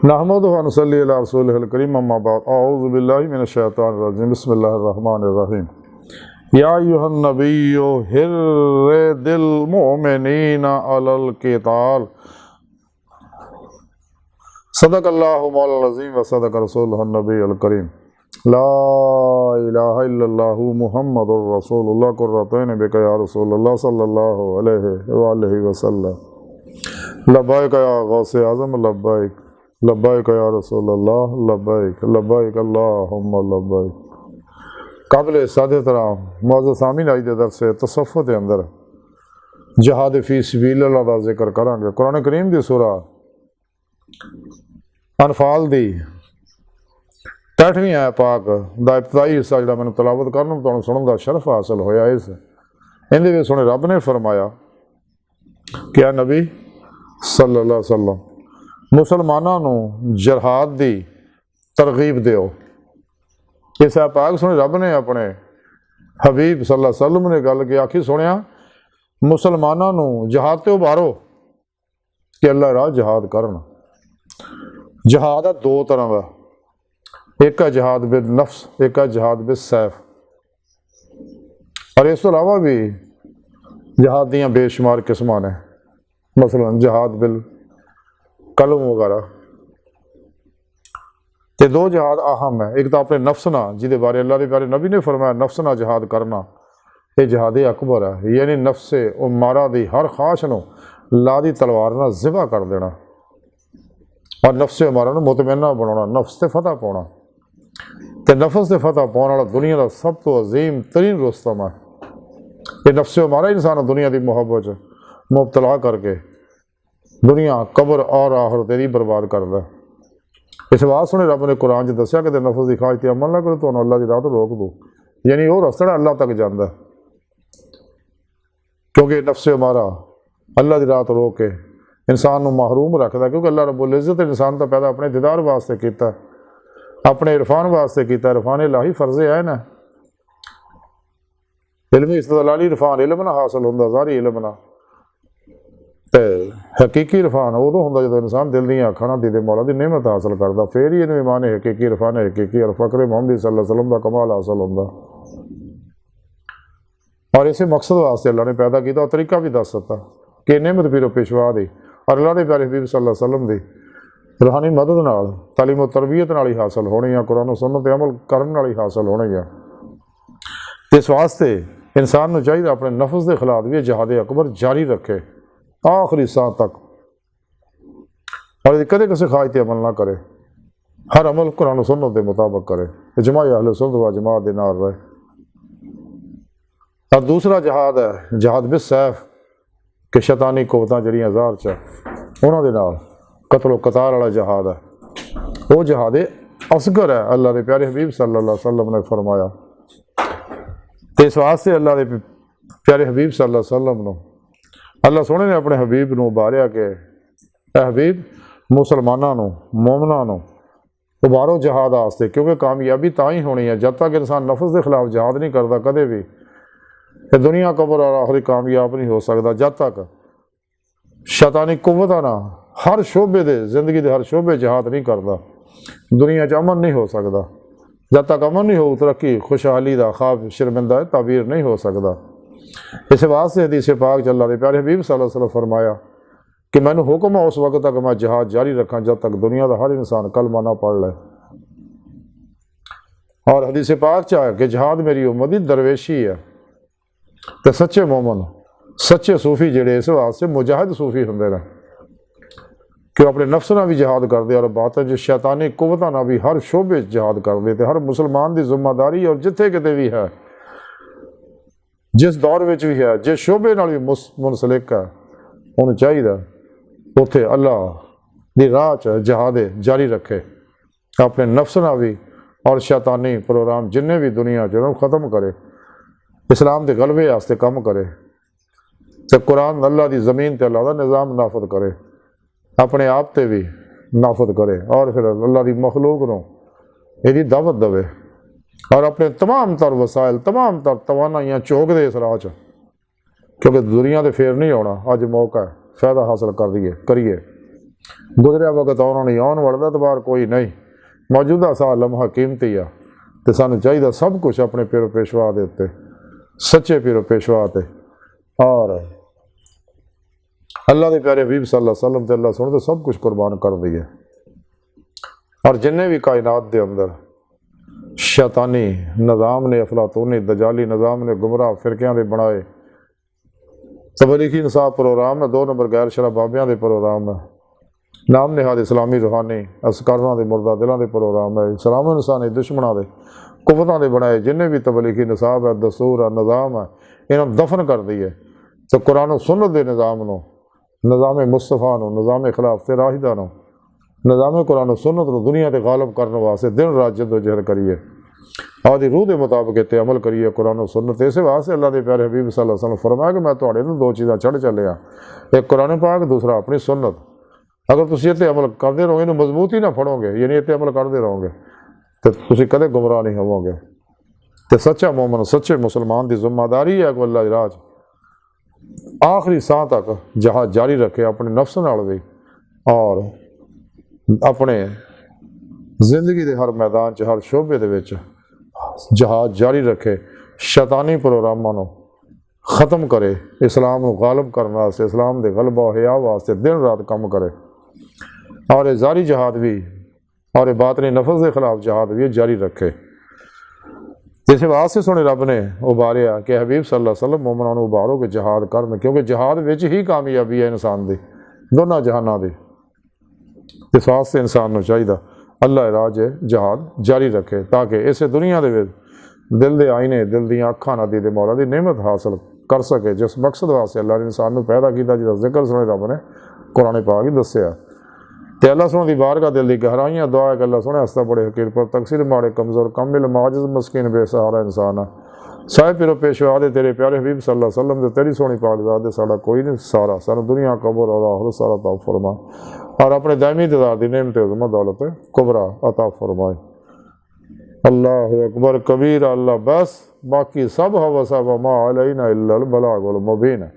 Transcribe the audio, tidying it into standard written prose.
नहमदुहु व नसल्ली अला रसूलिहिल करीम अम्मा बाद अऊज़ु बिल्लाहि मिनश शैतानिर रजीम बिस्मिल्लाहिर रहमानिर रहीम या अय्युहन नबिय्यु हिर्रिदिल मुमिनीना अलल क़िताल सदक़ल्लाहु मौलाना अज़ीम व सदक़ रसूलुहुन नबियुल करीम ला इलाहा इल्लल्लाहु मुहम्मदुर रसूलुल्लाह कुर्रतैन बिका या रसूलल्लाह सल्लल्लाहु अलैहि वसल्लम लब्बैक या गौसे आज़म लब्बैक लब्बैक या रसूलल्लाह लब्बैक लब्बैक अल्लाहुम्मा लब्बैक। काबिल सादे तराम मौजूद सामीन आज के दरस तसव्वुफ़ के अंदर जहाद फी सबीलिल्लाह का जिक्र करांगे। कुरान करीम की सूरा अनफाल की 63वीं आयत पाक का इब्तदाई हिस्सा जो मैं तलावत करना तो सुनने का शरफ हासिल होया। इस इहदे सुने रब ने फरमाया क्या नबी सल्लल्लाहु अलैहि वसल्लम मुसलमानों को जिहाद की तरगीब दिओ। इस पाक सुने रब ने अपने हबीब सल्लल्लाहु अलैहि वसल्लम ने गल की आखी सुनिया मुसलमानों को जिहाद तो उभारो कि अल्लाह राह जिहाद करन। जिहाद है दो तरह का, एक है जिहाद बिल नफ्स, एक है जिहाद बिल सैफ। और इस तो अलावा भी जिहाद दियाँ बेशुमार किस्मां ने, मसलन जिहाद बिल कलम वगैरह। तो दो जिहाद अहम है, एक तो अपने नफ्स ना जिदे बारे अल्लाह के प्यारे नबी ने फरमाया नफ्स ना जिहाद करना, ये जिहाद अकबर है। यानी नफ्स उम्मारा दी हर ख्वाहिश नूं ला दी तलवार ना ज़िबा कर देना और नफ्स उम्मारा नूं मुतमन्ना बनाना, नफ्स से फतह पाना। तो नफ्स से फतह पाने वाला दुनिया का सब तो अजीम तरीन रुस्तम है। ये नफ्स उम्मारा इंसान दुनिया की मुहब्बत मुबतला करके दुनिया कबर और आखिरत तेरी बर्बाद करता है। इस बात सुने रब ने कुरान च दसिया कि नफ्स की ख्वाहिश अमल ना करो तो अल्लाह की राह तो रोक दो, यानी वो रस्ता अल्लाह तक जाता है। क्योंकि नफ्स हमारा अल्लाह की राह तो रोक के इंसान को महरूम रखता, क्योंकि अल्लाह रब्बुल इज़्ज़त इंसान तो पैदा अपने दीदार वास्ते किया, अपने इरफान वास्ते किया। इरफान इलाही फर्ज़े है ना, इल्मी इस्तदलाली इरफान इल्म ना हासिल होंदा, ज़ाहिरी इल्म ना। तो हकीकी इरफान उदों होंदा जो इंसान दिल दी अखां नाल दीदे मौला की नेमत हासिल करता, फिर ही इन्हूं ईमान हकीकी इरफान हकीकी और फ़क्र मुहम्मद सल्लल्लाहु अलैहि वसल्लम का कमाल हासिल होंदा। और इस मकसद वास्ते अल्लाह ने पैदा किया और तरीका भी दस दिता कि नेमत पीरो पेशवा दी और अल्लाह के प्यारे हबीब सल्लल्लाहु अलैहि वसल्लम की रूहानी मदद नाल तालीम और तरबियत नाल ही हासिल होनी है, कुरान और सुन्नत अमल करन नाल ही हासिल होनी है। इस वास्ते इंसान को चाहिए अपने नफ्स के खिलाफ भी जिहाद अकबर जारी रखे आखिरी साह तक, और कदे किसी ख्वाहिश अमल ना करे। हर अमल कुरान और सुन्नत के मुताबिक करे, इजमा अहले सुन्नत व जमात के नाल रहे। और दूसरा जिहाद है जिहाद बिस सैफ कि शैतानी कुवतां जड़ियां ज़ाहिर च उन्हां दे नाल कतलो कतार वाला जिहाद है, वो जिहाद असगर है। अल्लाह के प्यारे हबीब सल्लल्लाहु अलैहि वसल्लम ने फरमाया। तो इस वास्ते अल्लाह के प्यारे हबीब सल्लल्लाहु अलैहि वसल्लम नूं अल्लाह सोहने ने अपने हबीब नूं उभारिया कि ए हबीब मुसलमानों नूं मोमनां नूं उभारो जिहाद वास्ते, क्योंकि कामयाबी तां ही होनी है जब तक इंसान नफ्स के खिलाफ जिहाद नहीं करता। कदे भी दुनिया कबर और आखिरी कामयाब नहीं हो सकता जब तक शैतानी कुव्वतां ना हर शोबे दे जिंदगी के हर शोबे जिहाद नहीं करता। दुनिया च अमन नहीं हो सकता जब तक अमन नहीं हो, तरक्की खुशहाली का ख्वाब शर्मिंदा ताबीर नहीं हो सकता। इस वास्ते हदीस पाक च अल्लाह के प्यारे हबीब सल्लल्लाहु अलैहि वसल्लम फरमाया कि मैनू हुक्म है उस वक्त तक मैं जिहाद जारी रखा जब तक दुनिया का हर इंसान कलमा ना पढ़ ले। और हदीस पाक च है कि जिहाद मेरी उम्मत की दरवेशी है। तो सच्चे मोमन सच्चे सूफी जेड़े इस वास्ते मुजाहिद सूफी होंदे ने कि अपने नफ्स ना भी जिहाद करते और बात जो शैतानी कुव्वतां ना भी हर शोबे जिहाद करते। तो हर मुसलमान की जिम्मेदारी और जिथे किते भी है, जिस दौर में भी है, जिस शोबे नाल भी मुनसलिक है, उन्हें चाहिए उत्थे अल्लाह की राह च जिहाद जारी रखे, अपने नफ्स ना भी और शैतानी प्रोग्राम जिन्हें भी दुनिया च ख़त्म करे, इस्लाम के गलबे वास्ते काम करे। तो कुरान अल्लाह की ज़मीन ते अल्लाह का निज़ाम नाफद करे, अपने आप ते भी नाफद करे, और फिर अल्लाह की मखलूक नूं इहदी दावत देवे और अपने तमाम तर वसाइल तमाम तर तवानाइयां चौक दे इस राह च, क्योंकि दुनिया तो फेर नहीं आना। अज मौका है, फ़ायदा हासिल कर दिए करिए। गुजरिया वक्त आना नहीं, आने वाला एतबार कोई नहीं। मौजूदा सा लम्हा कीमती आ, तो सानू चाहिए सब कुछ अपने पीरो पेशवा दे उत्ते, सच्चे पीरो पेशवा ते और अल्लाह के प्यारे हबीब सल्लल्लाहु अलैहि वसल्लम ते अल्लाह सुन तो सब कुछ कुर्बान कर दी है। और जिन्हें भी कायनात के अंदर शैतानी निज़ाम ने, अफलातूनी दजाली निज़ाम ने गुमराह फिरकियां दे बनाए तबलीगी इंसाफ प्रोग्राम है, 2 नंबर गैर शरा बाबियां दे प्रोग्राम है, नाम निहाद इस्लामी रूहानी असकारां दे मुर्दा दिलों के प्रोग्राम है, इस्लाम इंसानी दुश्मनों के कुफतां दे बनाए जिन्हें भी तबलीगी निसाब है, दस्तूर है, निज़ाम है, इन्होंने दफन कर दी है। तो कुरान और सुन्नत के निज़ाम नो, निज़ाम मुस्तफ़ा नो, निज़ाम खिलाफत राहिदा नो, निज़ाम कुरान और सुन्नत को दुनिया से गालब करने वास्ते दिन रात जदोजहद करिए, आदि रूह के मुताबिक इतने अमल करिए कुरान और सुन्नत। इस वास्ते अल्लाह के प्यारे हबीब सल्लल्लाहु अलैहि वसल्लम फरमाया कि मैं तुहाडे नूं 2 चीज़ां चढ़ चलिया, एक कुरान पाक, दूसरा अपनी सुन्नत। अगर तुम इतने अमल करते रहोगे, इन्हूं मजबूती ना फड़ोगे, यानी इतने अमल करते रहोगे तो तुम कदे गुमराह नहीं होवोगे। तो सच्चा मोमन, सच्चे मुसलमान की जिम्मेदारी है कि अल्लाह राज आखिरी साह तक जहाद जारी रखे, अपने नफ्स नाल भी और अपने जिंदगी के हर मैदान च, हर शोबे दे विच जहाद जारी रखे, शैतानी प्रोग्रामां नूं ख़त्म करे, इस्लाम को गालब करने वास्ते, इस्लाम के गलबा हया वास्ते दिन रात काम करे। और ये जारी जहाद भी और ये बातनी नफस के खिलाफ जहाद भी जारी रखे। इस वास्ते सोने रब ने उबारिया कि हबीब सल्लल्लाहु अलैहि वसल्लम मोमनां नूं उबारो कि जहाद करन, क्योंकि जहाद विच ही कामयाबी है इंसान की, दोनों जहानों की। इस वास्ते इंसान नूं चाहिए अल्लाह राज जहाद जारी रखे, ताकि इस दुनिया के दिल के आईने, दिल दी अखां नदी दे मौला की नेमत हासिल कर सके, जिस मकसद वास्ते अल्लाह ने इंसान नूं पैदा किया, जिसका जिक्र सुने रब ने कुरान पाक ही दस्सिया। तो अल्लाह सुने दी बारगाह दिल की गहराइयां दुआ है कि अल्लाह सुने हस्ता बड़े हकीर पर तकसीर माड़े कमज़ोर कमिल माजिज़ मस्किन बेसहारा इंसान है। साहिब पिरो पेशवा दे तेरे प्यारे हबीब सल्लल्लाहु अलैहि वसल्लम दे तेरी सोनी पाक ज़ात दे साड़ा कोई नहीं सारा, सारा दुनिया कबर और आखिरत सारा अता फरमा, और अपने दायमी दीदार दी नेमत उज़्मा दौलत कुबरा अता फरमाए। अल्लाहु अकबर कबीर, अल्लाह बस, बाकी सब हवा सब मा अलैना इल्लल बलागुल मुबीन।